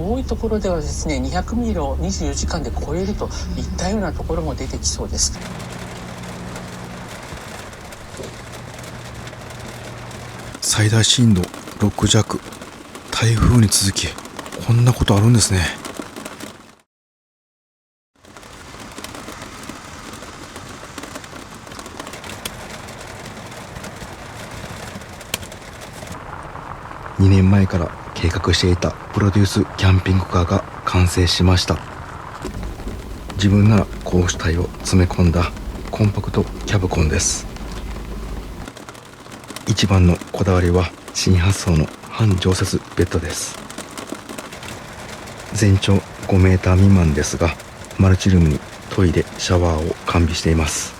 多いところではですね、200ミリを24時間で超えるといったようなところも出てきそうです。最大震度6弱、台風に続き、こんなことあるんですね。2年前から計画していたプロデュースキャンピングカーが完成しました。自分ならこうしたいを詰め込んだコンパクトキャブコンです。一番のこだわりは新発想の半常設ベッドです。全長5メーター未満ですが、マルチルームにトイレ、シャワーを完備しています。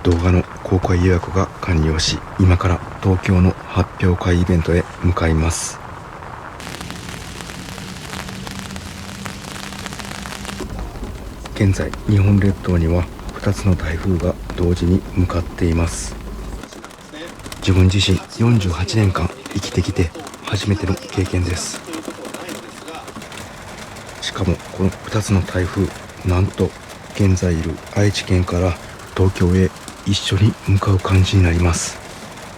動画の公開予約が完了し、今から東京の発表会イベントへ向かいます。現在日本列島には2つの台風が同時に向かっています。自分自身48年間生きてきて初めての経験です。しかもこの2つの台風、なんと現在いる愛知県から東京へ一緒に向かう感じになります。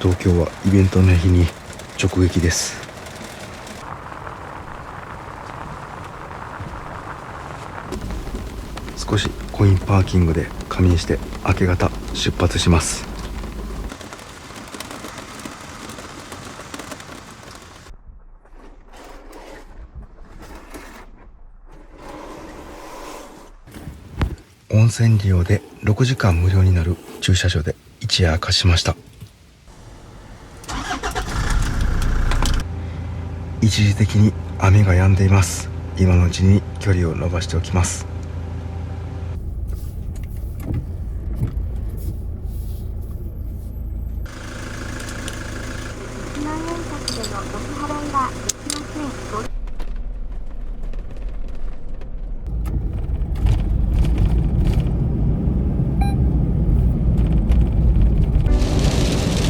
東京はイベントの日に直撃です。少しコインパーキングで仮眠して明け方出発します。温泉利用で6時間無料になる駐車場で一夜明かしました。一時的に雨が止んでいます。今のうちに距離を伸ばしておきます。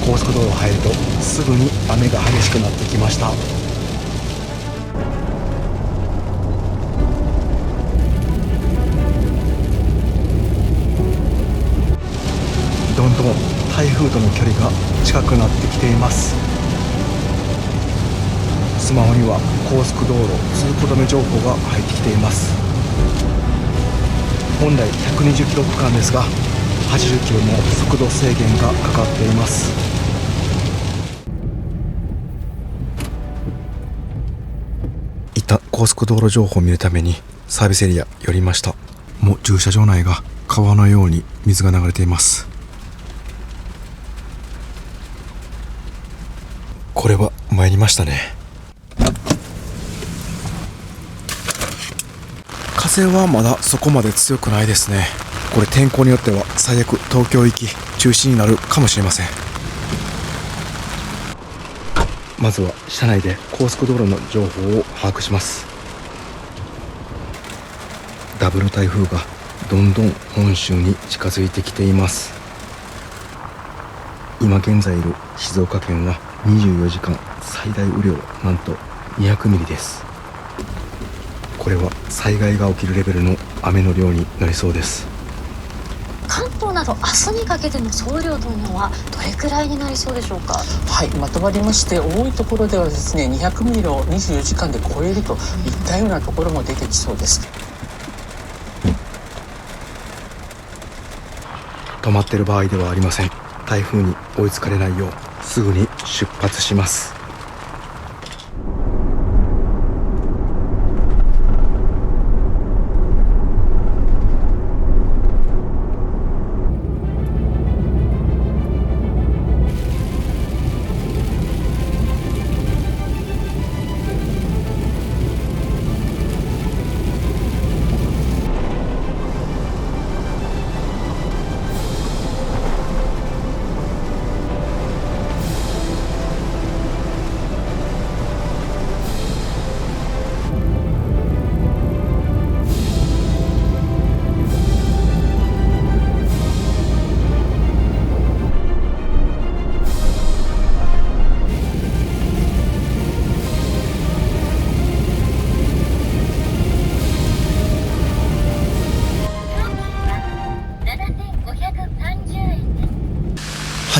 高速道路入るとすぐに雨が激しくなってきました。どんどん台風との距離が近くなってきています。スマホには高速道路通行止め情報が入ってきています。本来120キロ区間ですが、80キロの速度制限がかかっています。一旦高速道路情報を見るためにサービスエリア寄りました。もう駐車場内が川のように水が流れています。これは参りましたね。風はまだそこまで強くないですね。これ天候によっては最悪東京行き中止になるかもしれません。まずは車内で高速道路の情報を把握します。ダブル台風がどんどん本州に近づいてきています。今現在いる静岡県は24時間最大雨量なんと200ミリです。これは災害が起きるレベルの雨の量になりそうです。関東など明日にかけての総雨量というのはどれくらいになりそうでしょうか。はい、まとまりまして、多いところではですね、200ミリを24時間で超えるといったようなところも出てきそうです。止まっている場合ではありません。台風に追いつかれないようすぐに出発します。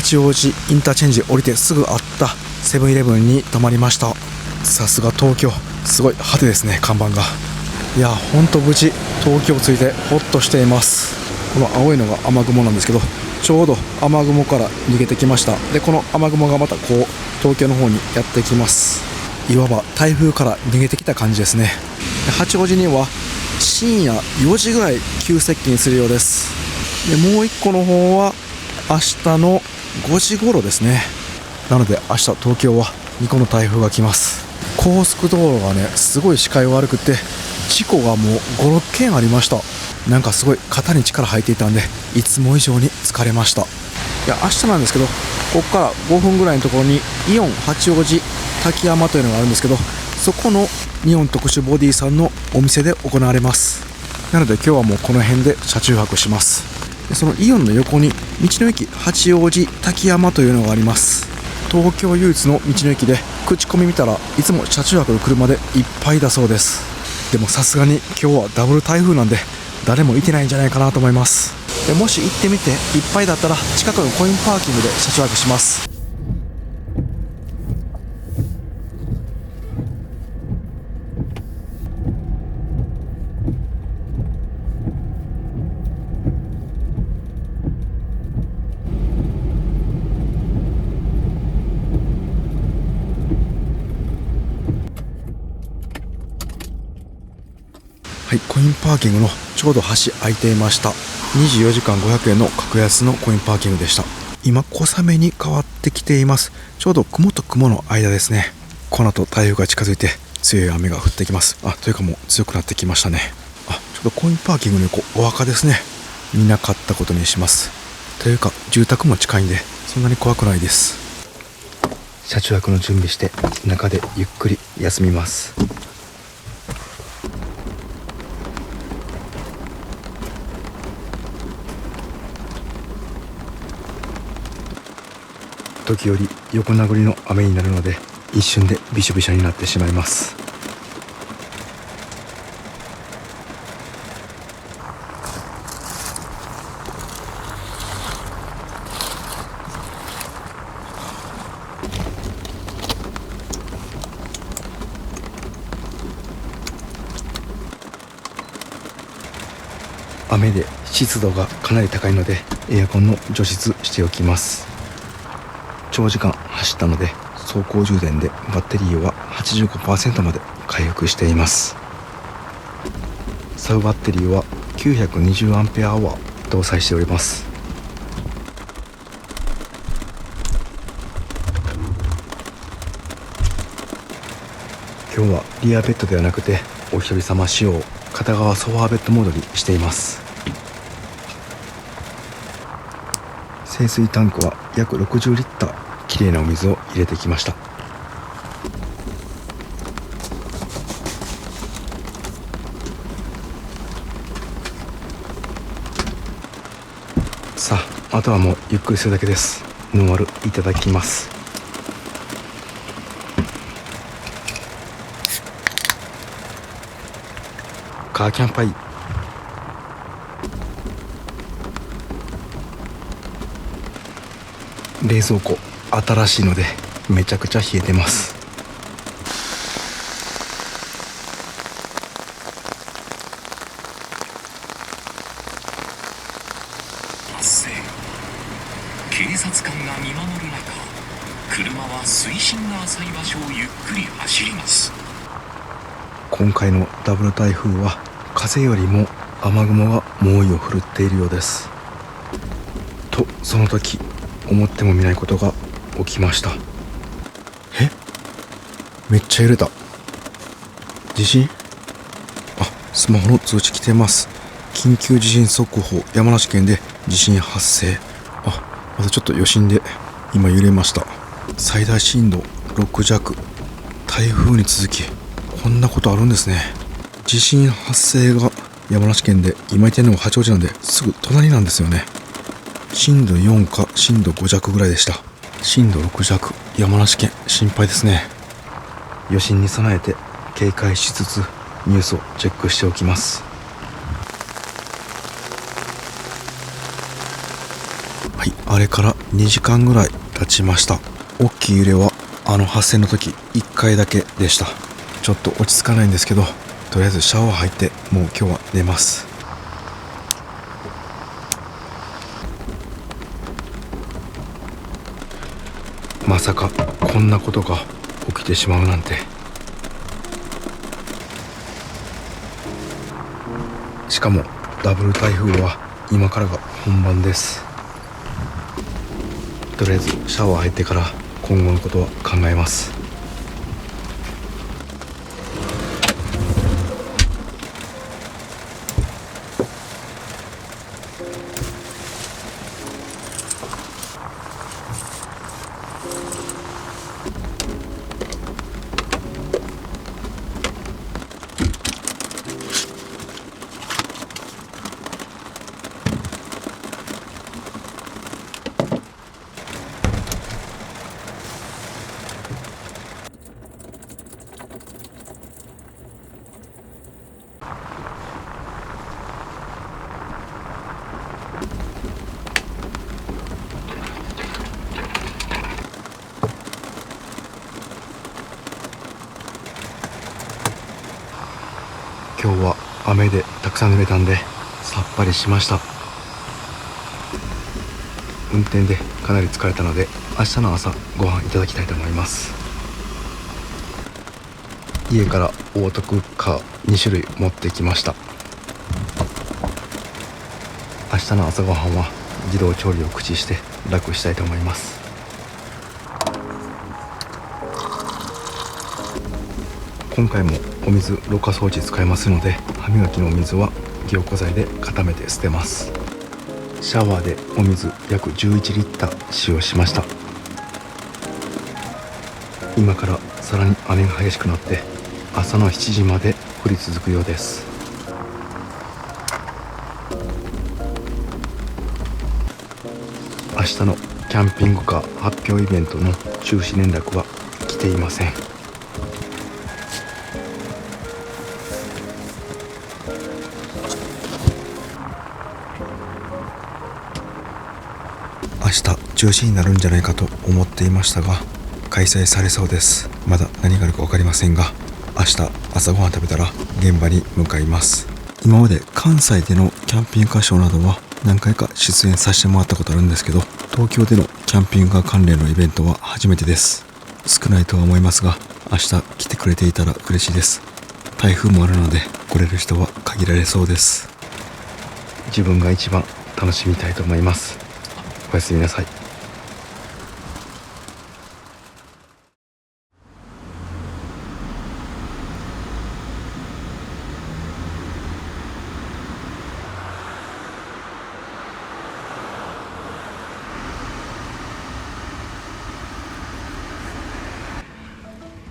八王子インターチェンジ降りてすぐあったセブンイレブンに泊まりました。さすが東京、すごい派手ですね、看板が。いやほんと無事東京着いてホッとしています。この青いのが雨雲なんですけど、ちょうど雨雲から逃げてきました。でこの雨雲がまたこう東京の方にやってきます。いわば台風から逃げてきた感じですね。で八王子には深夜4時ぐらい急接近するようです。でもう一個の方は明日の5時頃ですね。なので明日東京は2個の台風が来ます。高速道路がねすごい視界悪くて、事故がもう5、6件ありました。なんかすごい肩に力入っていたんで、いつも以上に疲れました。いや明日なんですけど、ここから5分ぐらいのところにイオン八王子滝山というのがあるんですけど、そこの日本特殊ボディさんのお店で行われます。なので今日はもうこの辺で車中泊します。でそのイオンの横に道の駅八王子滝山というのがあります。東京唯一の道の駅で、口コミ見たらいつも車中泊の車でいっぱいだそうです。でもさすがに今日はダブル台風なんで誰もいてないんじゃないかなと思います。でもし行ってみていっぱいだったら近くのコインパーキングで車中泊します。はい、コインパーキングのちょうど端空いていました。24時間500円の格安のコインパーキングでした。今小雨に変わってきています。ちょうど雲と雲の間ですね。この後台風が近づいて強い雨が降ってきます。というかもう強くなってきましたね。ちょうどコインパーキングの横お墓ですね。見なかったことにします。というか住宅も近いんでそんなに怖くないです。車中泊の準備して中でゆっくり休みます。時折横殴りの雨になるので一瞬でびしょびしょになってしまいます。雨で湿度がかなり高いのでエアコンの除湿しておきます。長時間走ったので走行充電でバッテリーは 85% まで回復しています。サブバッテリーは 920Ah 搭載しております。今日はリアベッドではなくてお一人様仕様片側ソファーベッドモードにしています。清水タンクは約60リッターきれいなお水を入れてきました。さあ、あとはもうゆっくりするだけです。ノンアルいただきます。カーキャンパイ。冷蔵庫新しいのでめちゃくちゃ冷えてます。発生。警察官が見守る中、車は水深が浅い場所をゆっくり走ります。今回のダブル台風は風よりも雨雲が猛威を振るっているようです。とその時思ってもみないことが起きました。めっちゃ揺れた。地震？スマホの通知来てます。緊急地震速報、山梨県で地震発生。またちょっと余震で今揺れました。最大震度6弱。台風に続きこんなことあるんですね。地震発生が山梨県で、今いてるのが八王子なんですぐ隣なんですよね。震度4か震度5弱ぐらいでした。震度6弱、山梨県心配ですね。余震に備えて警戒しつつニュースをチェックしておきます。はい、あれから2時間ぐらい経ちました。大きい揺れは発生の時1回だけでした。ちょっと落ち着かないんですけど、とりあえずシャワー入ってもう今日は寝ます。まさかこんなことが起きてしまうなんて。しかもダブル台風は今からが本番です。とりあえずシャワー入ってから今後のことは考えます。今日は雨でたくさん濡れたんでさっぱりしました。運転でかなり疲れたので明日の朝ご飯いただきたいと思います。家からオートクッカー2種類持ってきました。明日の朝ごはんは自動調理を駆使して楽したいと思います。今回もお水ろ過装置使いますので、歯磨きのお水は凝固剤で固めて捨てます。シャワーでお水約11リッター使用しました。今からさらに雨が激しくなって朝の7時まで降り続くようです。明日のキャンピングカー発表イベントの中止連絡は来ていません。明日中止になるんじゃないかと思っていましたが、開催されそうです。まだ何があるか分かりませんが、明日朝ごはん食べたら現場に向かいます。今まで関西でのキャンピングカーショーなどは何回か出演させてもらったことあるんですけど、東京でのキャンピングカー関連のイベントは初めてです。少ないとは思いますが、明日来てくれていたら嬉しいです。台風もあるので来れる人は限られそうです。自分が一番楽しみたいと思います。おやすみなさい。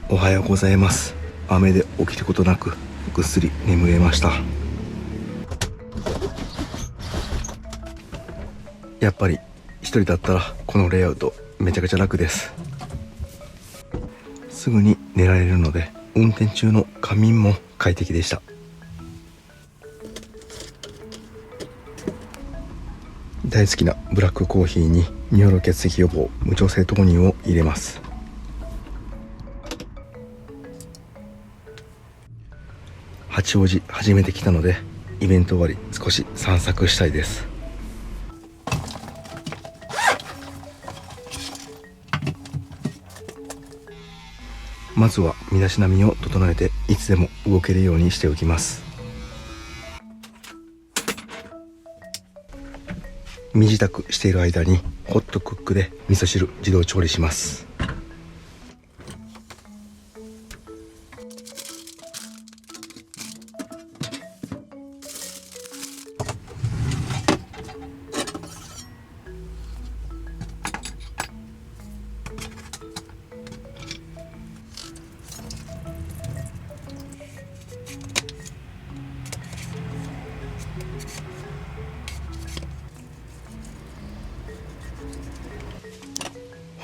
おはようございます。雨で起きることなくぐっすり眠れました。やっぱり一人だったらこのレイアウトめちゃくちゃ楽です。すぐに寝られるので運転中の仮眠も快適でした。大好きなブラックコーヒーに尿路結石予防無調整豆乳を入れます。八王子初めて来たのでイベント終わり少し散策したいです。まずは身だしなみを整えていつでも動けるようにしておきます。身支度している間にホットクックで味噌汁自動調理します。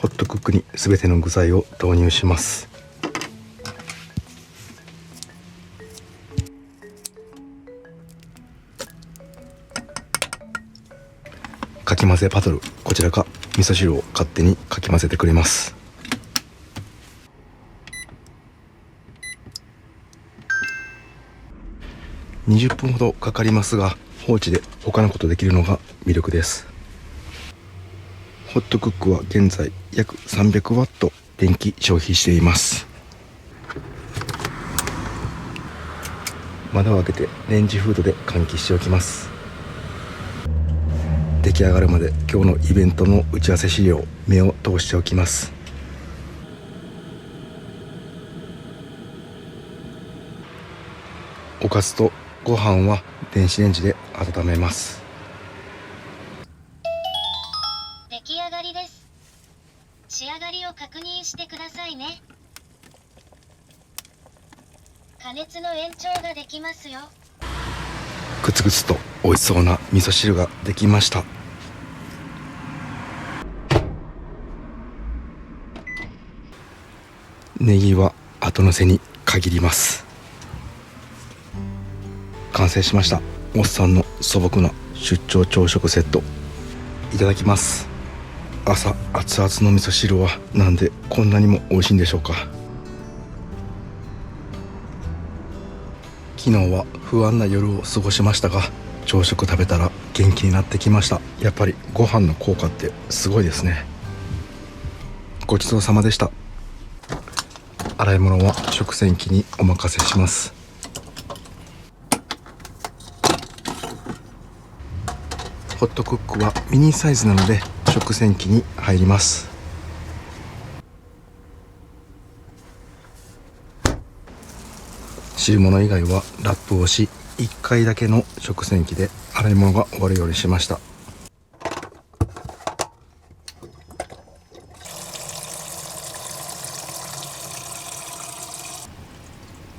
ホットクックにすべての具材を投入します。かき混ぜバトル、こちらが味噌汁を勝手にかき混ぜてくれます。20分ほどかかりますが、放置で他のことできるのが魅力です。ホットクックは現在約300ワット電気消費しています。窓を開けてレンジフードで換気しておきます。出来上がるまで今日のイベントの打ち合わせ資料、目を通しておきます。おかずとご飯は電子レンジで温めます。出来上がりです。仕上がりを確認してくださいね。加熱の延長ができますよ。グツグツと美味しそうな味噌汁ができました。ネギは後乗せに限ります。完成しました。おっさんの素朴な出張朝食セット、いただきます。朝熱々の味噌汁はなんでこんなにも美味しいんでしょうか。昨日は不安な夜を過ごしましたが、朝食食べたら元気になってきました。やっぱりご飯の効果ってすごいですね。ごちそうさまでした。洗い物は食洗機にお任せします。ホットクックはミニサイズなので食洗機に入ります。汁物以外はラップをし、1回だけの食洗機で洗い物が終わるようにしました。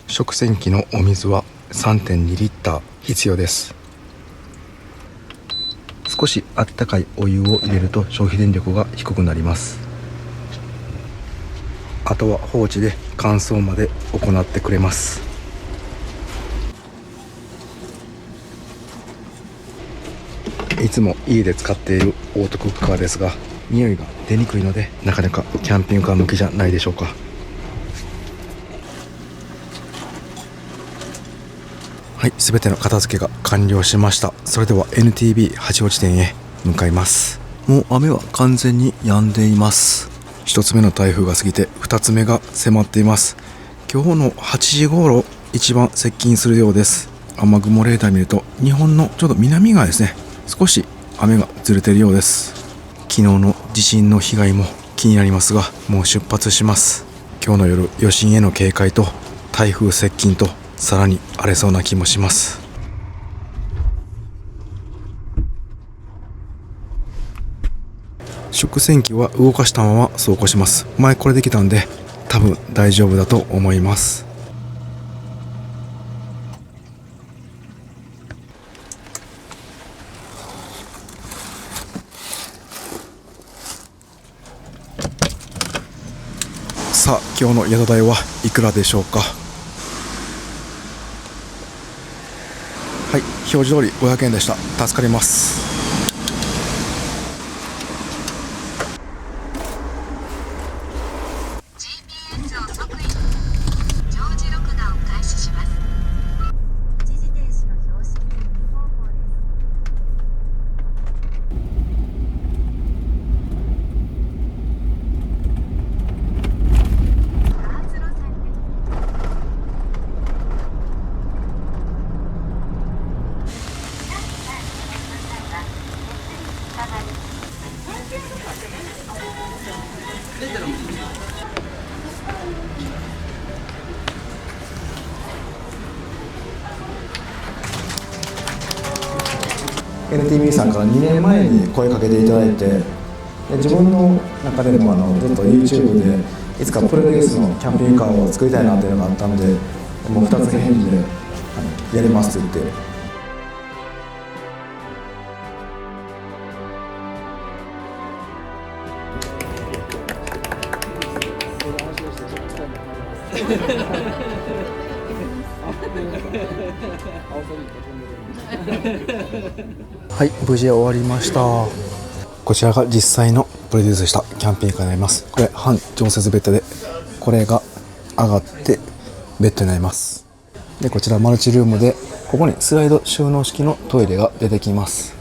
食洗機のお水は 3.2 リッター必要です。少しあったかいお湯を入れると消費電力が低くなります。あとは放置で乾燥まで行ってくれます。いつも家で使っているオートクッカーですが、匂いが出にくいのでなかなかキャンピングカー向きじゃないでしょうか。はい、すべての片付けが完了しました。それでは NTB 八王子店へ向かいます。もう雨は完全に止んでいます。一つ目の台風が過ぎて二つ目が迫っています。今日の8時頃一番接近するようです。雨雲レーダー見ると日本のちょうど南側ですね、少し雨がずれているようです。昨日の地震の被害も気になりますが、もう出発します。今日の夜余震への警戒と台風接近とさらに荒れそうな気もします。食洗機は動かしたまま走行します。前これできたんで多分大丈夫だと思います。さあ今日の宿代はいくらでしょうか。はい、表示通り500円でした。助かります。NTB さんから2年前に声かけていただいて、で自分の中でもずっと YouTube でいつかプロデュースのキャンピングカーを作りたいなっていうのがあったんで、もう2つ返事でやりますって言って。はい、無事終わりました。ここちらが実際のプロデュースしたキャンピングカーになります。これ半常設ベッドで、これが上がってベッドになります。でこちらマルチルームで、ここにスライド収納式のトイレが出てきます。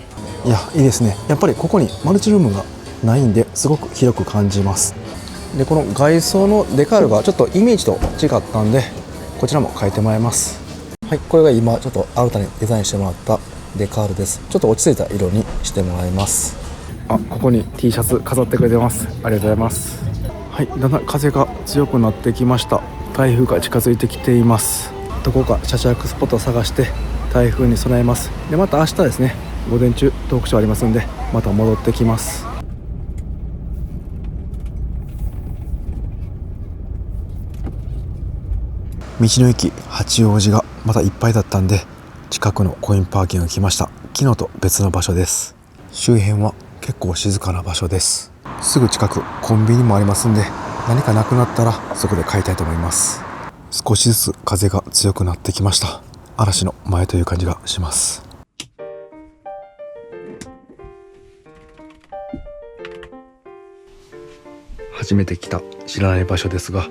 いやいいですね。やっぱりここにマルチルームがないんですごく広く感じます。でこの外装のデカールがちょっとイメージと違ったんで、こちらも変えてもらいます。はい、これが今ちょっと新たにデザインしてもらったデカールです。ちょっと落ち着いた色にしてもらいます。あ、ここに T シャツ飾ってくれてます。ありがとうございます。はい、だんだん風が強くなってきました。台風が近づいてきています。どこか車中スポットを探して台風に備えます。でまた明日ですね、午前中トークショーありますんで、また戻ってきます。道の駅八王子がまだいっぱいだったんで、近くのコインパーキングに来ました。昨日と別の場所です。周辺は結構静かな場所です。すぐ近くコンビニもありますんで、何かなくなったらそこで買いたいと思います。少しずつ風が強くなってきました。嵐の前という感じがします。初めて来た知らない場所ですが、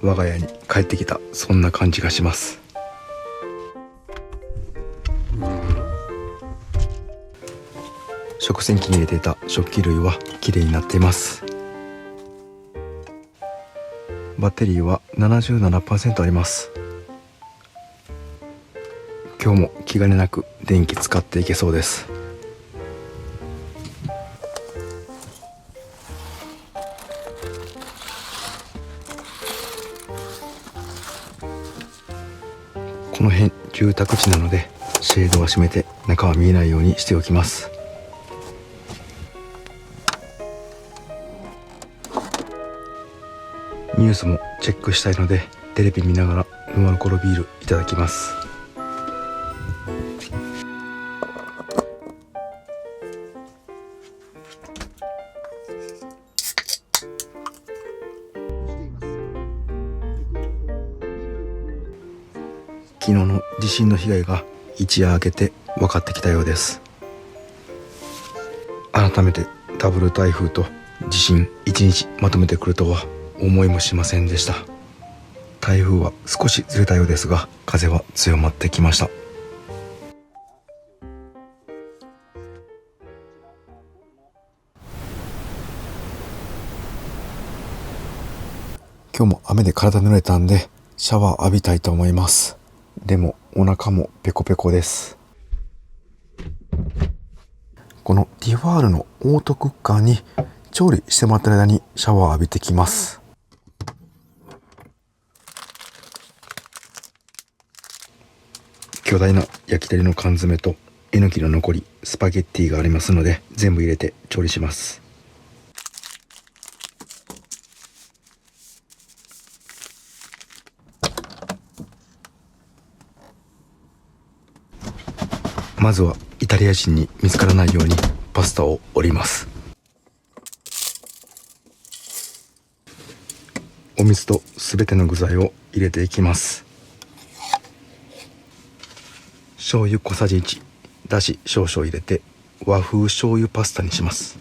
我が家に帰ってきた、そんな感じがします。食洗機に入れていた食器類はきれいになっています。バッテリーは 77% あります。今日も気兼ねなく電気使っていけそうです。この辺住宅地なのでシェードは閉めて中は見えないようにしておきます。ニュースもチェックしたいのでテレビ見ながらノンアルコールビールいただきます。昨日の地震の被害が一夜明けて分かってきたようです。改めてダブル台風と地震一日まとめてくるとは思いもしませんでした。台風は少しずれたようですが、風は強まってきました。今日も雨で体濡れたんでシャワー浴びたいと思います。でもお腹もペコペコです。このティファールのオートクッカーに調理してもらってる間にシャワー浴びてきます。巨大な焼き鳥の缶詰とえのきの残りスパゲッティがありますので、全部入れて調理します。まずはイタリア人に見つからないようにパスタを折ります。お水とすべての具材を入れていきます。醤油小さじ1、だし少々入れて和風醤油パスタにします。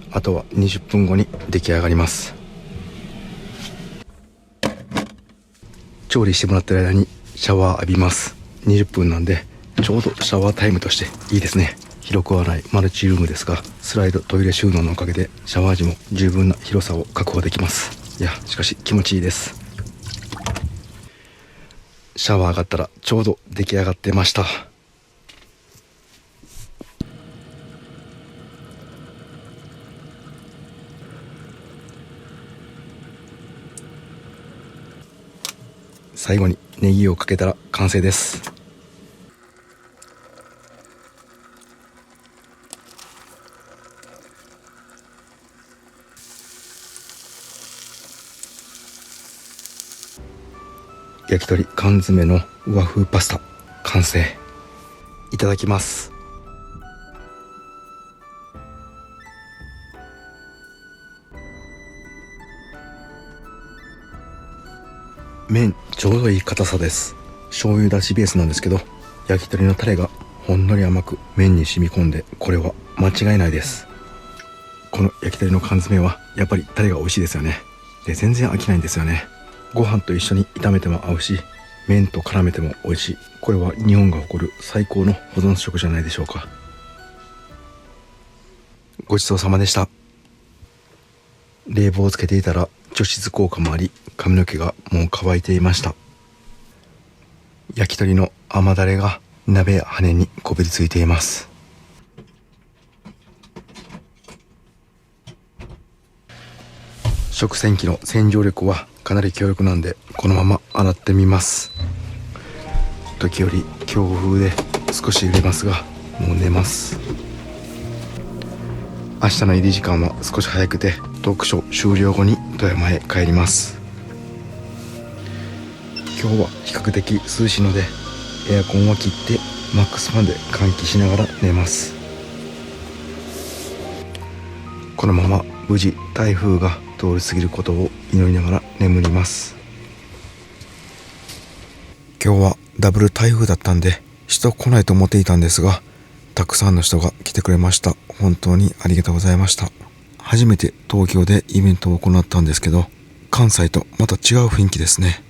あとは20分後に出来上がります。調理してもらってる間にシャワー浴びます。20分なんでちょうどシャワータイムとしていいですね。広くはないマルチルームですが、スライドトイレ収納のおかげでシャワー時も十分な広さを確保できます。いや、しかし気持ちいいです。シャワー上がったらちょうど出来上がってました。最後にネギをかけたら完成です。焼き鳥缶詰の和風パスタ完成。いただきます。麺ちょうどいい硬さです。醤油だしベースなんですけど、焼き鳥のタレがほんのり甘く麺に染み込んで、これは間違いないです。この焼き鳥の缶詰はやっぱりタレが美味しいですよね。で、全然飽きないんですよね。ご飯と一緒に炒めても合うし、麺と絡めても美味しい。これは日本が誇る最高の保存食じゃないでしょうか。ごちそうさまでした。冷房をつけていたら除湿効果もあり、髪の毛がもう乾いていました。焼き鳥の甘だれが鍋や羽にこびりついています。食洗機の洗浄力はかなり強力なんで、このまま洗ってみます。時折強風で少し揺れますが、もう寝ます。明日の入り時間は少し早くて、トークショー終了後に富山へ帰ります。今日は比較的涼しいので、エアコンは切ってマックスファンで換気しながら寝ます。このまま無事台風が通り過ぎることを祈りながら眠ります。今日はダブル台風だったんで人来ないと思っていたんですが、たくさんの人が来てくれました。本当にありがとうございました。初めて東京でイベントを行ったんですけど、関西とまた違う雰囲気ですね。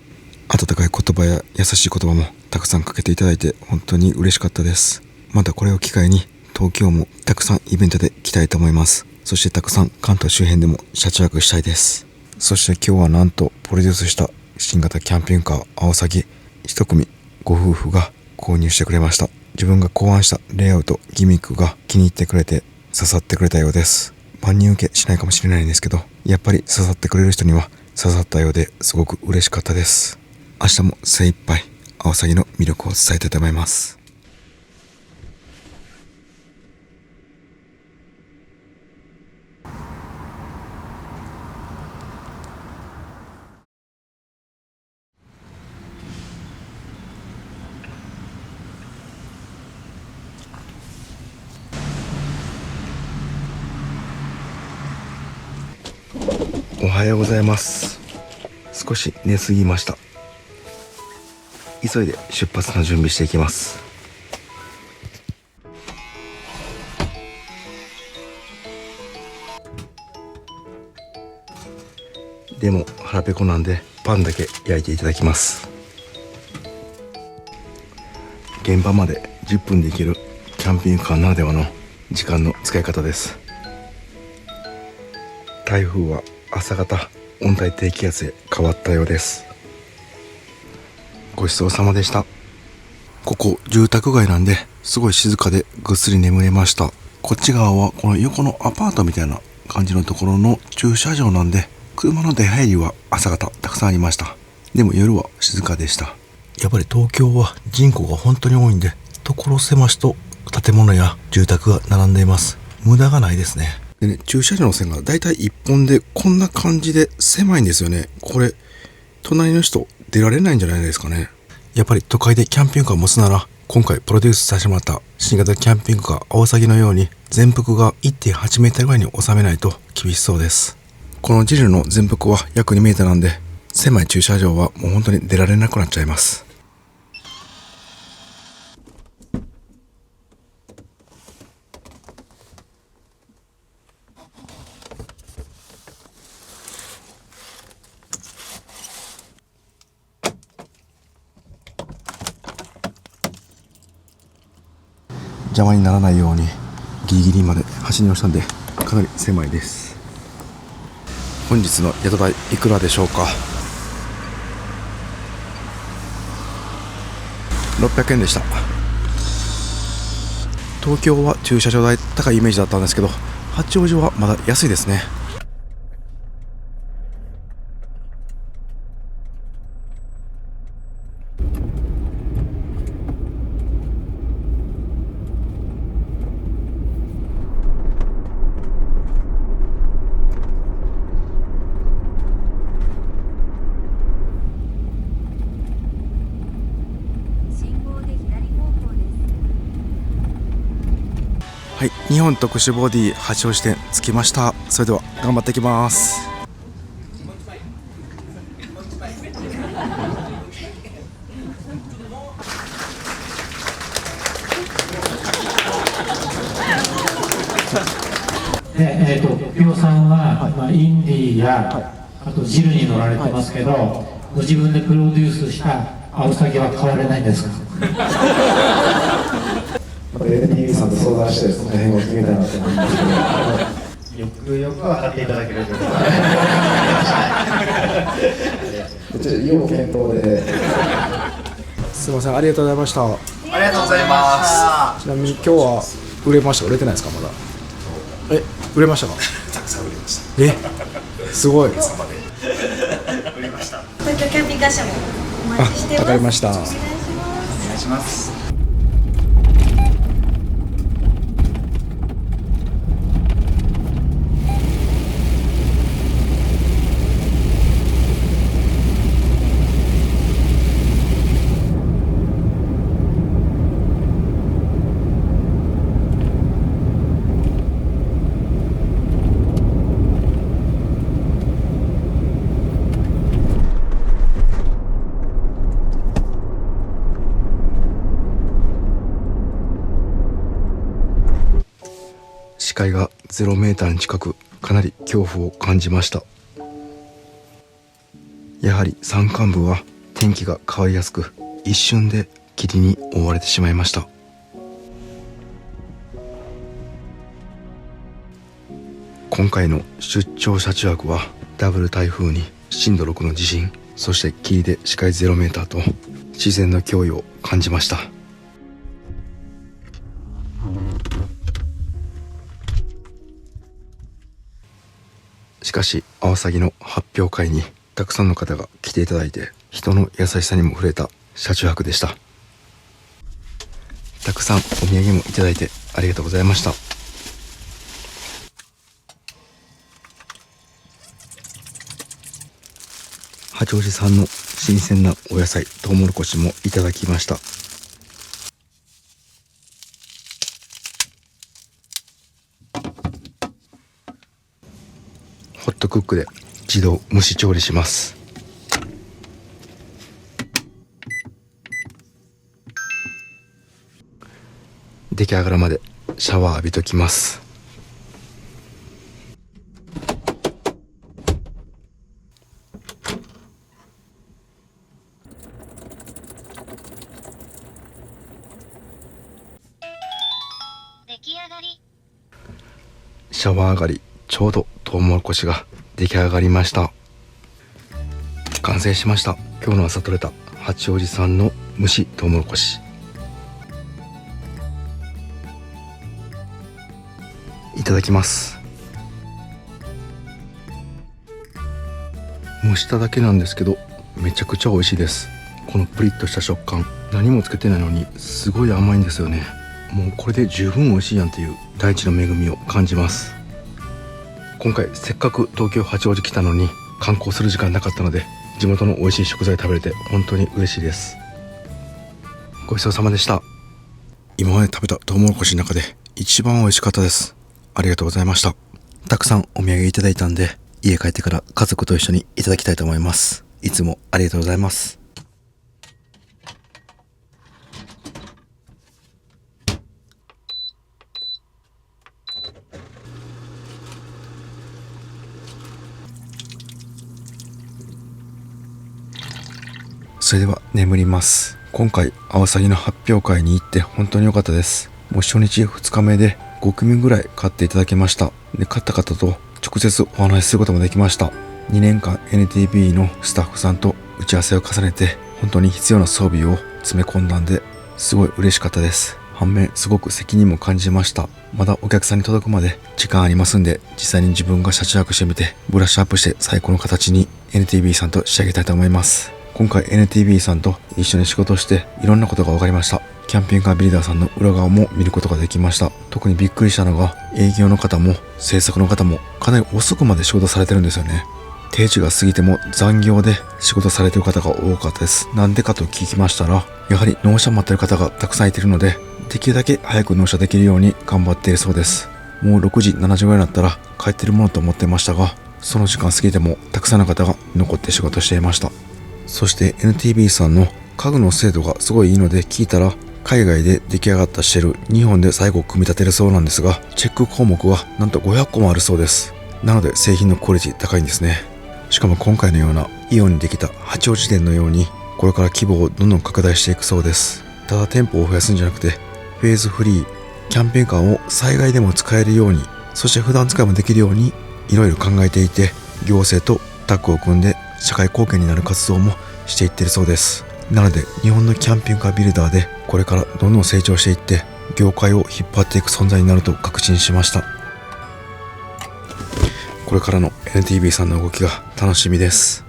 温かい言葉や優しい言葉もたくさんかけていただいて本当に嬉しかったです。またこれを機会に東京もたくさんイベントで来たいと思います。そしてたくさん関東周辺でも車中泊したいです。そして今日はなんとプロデュースした新型キャンピングカーアオサギ一組ご夫婦が購入してくれました。自分が考案したレイアウトギミックが気に入ってくれて刺さってくれたようです。万人受けしないかもしれないんですけど、やっぱり刺さってくれる人には刺さったようですごく嬉しかったです。明日も精一杯アオサギの魅力を伝えたいと思います。おはようございます。少し寝すぎました。急いで出発の準備していきます。でも腹ペコなんでパンだけ焼いていただきます。現場まで10分で行けるキャンピングカーならではの時間の使い方です。台風は朝方温帯低気圧へ変わったようです。ごちそうさまでした。ここ住宅街なんですごい静かでぐっすり眠れました。こっち側はこの横のアパートみたいな感じのところの駐車場なんで、車の出入りは朝方たくさんありました。でも夜は静かでした。やっぱり東京は人口が本当に多いんで、所狭しと建物や住宅が並んでいます。無駄がないですね。でね、駐車場の線がだいたい1本でこんな感じで狭いんですよね。これ隣の人出られないんじゃないですかね。やっぱり都会でキャンピングカーを持つなら、今回プロデュースさせてもらった新型キャンピングカーアオサギのように全幅が 1.8 メーターぐらいに収めないと厳しそうです。このジルの全幅は約2メーターなんで、狭い駐車場はもう本当に出られなくなっちゃいます。邪魔にならないようにギリギリまで走りましたんで、かなり狭いです。本日の宿代いくらでしょうか。600円でした。東京は駐車場代高いイメージだったんですけど、八王子はまだ安いですね。はい、日本特殊ボディ八王子店着きました。それでは頑張っていきます。で、ピオさんは、まあ、インディーや、あとジルに乗られてますけど、ご自分でプロデュースしたアオサギは買われないんですか？また NTV さんと相談してその辺を決めたいなと思いますけど、よくよく分かっていただけるということで要検討で。すみません、ありがとうございました。ありがとうございます。ちなみに今日は売れました？売れてないですか？まだ。売れましたか？たくさん売れました。すごい。売れました。東京キャンピングカー車もお待ちしてます。わかりました。お願いします。視界が0メーターに近く、かなり恐怖を感じました。やはり山間部は天気が変わりやすく、一瞬で霧に覆われてしまいました。今回の出張車中泊はダブル台風に震度6の地震、そして霧で視界0メーターと自然の脅威を感じました。しかしアオサギの発表会にたくさんの方が来ていただいて、人の優しさにも触れた車中泊でした。たくさんお土産もいただいてありがとうございました。八王子産の新鮮なお野菜、トウモロコシもいただきました。ホットクックで自動蒸し調理します。出来上がるまでシャワー浴びときます。出来上がり。シャワー上がり、ちょうどトウモロコシが出来上がりました。完成しました。今日の朝採れた八王子産の蒸しトウモロコシ、いただきます。蒸しただけなんですけどめちゃくちゃ美味しいです。このプリッとした食感、何もつけてないのにすごい甘いんですよね。もうこれで十分美味しいやんっていう大地の恵みを感じます。今回せっかく東京八王子来たのに観光する時間なかったので、地元の美味しい食材食べれて本当に嬉しいです。ごちそうさまでした。今まで食べたトウモロコシの中で一番美味しかったです。ありがとうございました。たくさんお土産いただいたんで、家帰ってから家族と一緒にいただきたいと思います。いつもありがとうございます。それでは眠ります。今回アオサギの発表会に行って本当に良かったです。もう初日2日目で5組ぐらい買っていただきました。で、買った方と直接お話しすることもできました。2年間 NTV のスタッフさんと打ち合わせを重ねて本当に必要な装備を詰め込んだんで、すごい嬉しかったです。反面すごく責任も感じました。まだお客さんに届くまで時間ありますんで、実際に自分が車中泊してみてブラッシュアップして最高の形に NTV さんと仕上げたいと思います。今回 NTV さんと一緒に仕事していろんなことが分かりました。キャンピングカービルダーさんの裏側も見ることができました。特にびっくりしたのが、営業の方も制作の方もかなり遅くまで仕事されてるんですよね。定時が過ぎても残業で仕事されてる方が多かったです。なんでかと聞きましたら、やはり納車待ってる方がたくさんいてるので、できるだけ早く納車できるように頑張っているそうです。もう6時、7時ぐらいになったら帰ってるものと思ってましたが、その時間過ぎてもたくさんの方が残って仕事していました。そして NTV さんの家具の精度がすごいいいので、聞いたら海外で出来上がったシェル、日本で最後組み立てるそうなんですが、チェック項目はなんと500個もあるそうです。なので製品のクオリティ高いんですね。しかも今回のようなイオンにできた八王子店のように、これから規模をどんどん拡大していくそうです。ただ店舗を増やすんじゃなくて、フェーズフリー、キャンペーンカーを災害でも使えるように、そして普段使いもできるようにいろいろ考えていて、行政とタッグを組んで社会貢献になる活動もしていってるそうです。なので日本のキャンピングカービルダーでこれからどんどん成長していって業界を引っ張っていく存在になると確信しました。これからの NTV さんの動きが楽しみです。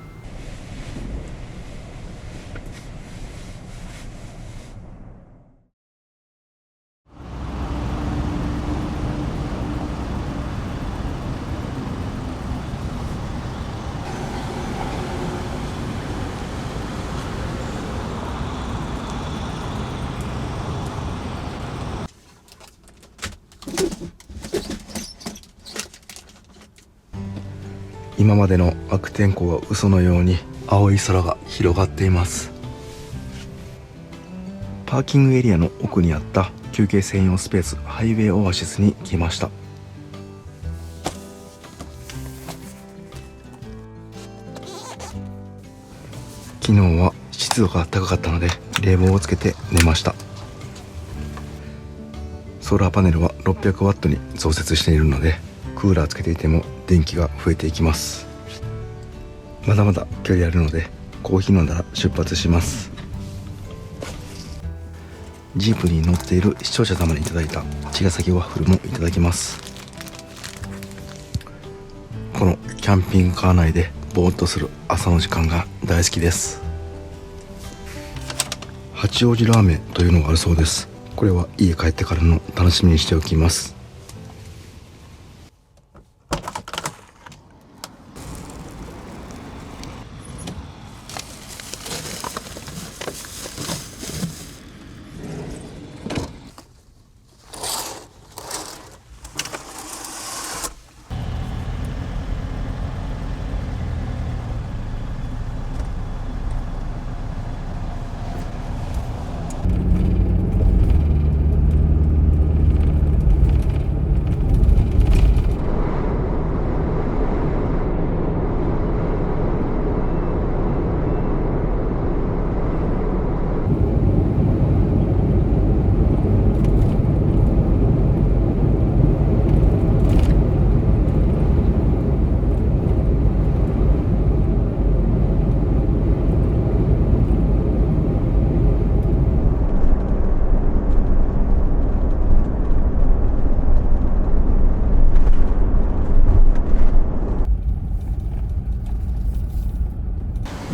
今までの悪天候が嘘のように青い空が広がっています。パーキングエリアの奥にあった休憩専用スペースハイウェイオアシスに来ました。昨日は湿度が高かったので冷房をつけて寝ました。ソーラーパネルは600ワットに増設しているのでクーラーつけていても電気が増えていきます。まだまだ距離あるのでコーヒー飲んだら出発します。ジープに乗っている視聴者様にいただいた茅ヶ崎ワッフルもいただきます。このキャンピングカー内でぼーっとする朝の時間が大好きです。八王子ラーメンというのがあるそうです。これは家帰ってからの楽しみにしておきます。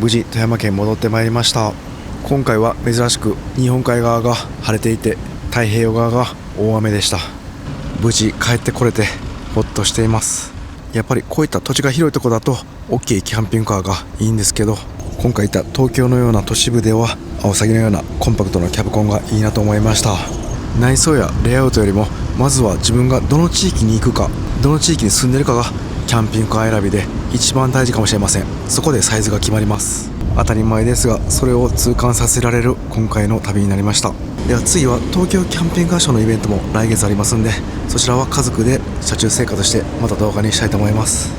無事富山県戻ってまいりました。今回は珍しく日本海側が晴れていて太平洋側が大雨でした。無事帰ってこれてほっとしています。やっぱりこういった土地が広いところだと大きいキャンピングカーがいいんですけど、今回いた東京のような都市部ではアオサギのようなコンパクトなキャブコンがいいなと思いました。内装やレイアウトよりもまずは自分がどの地域に行くか、どの地域に住んでるかがキャンピングカー選びで一番大事かもしれません。そこでサイズが決まります。当たり前ですがそれを痛感させられる今回の旅になりました。では次は東京キャンピングカーショーのイベントも来月ありますんで、そちらは家族で車中生活してまた動画にしたいと思います。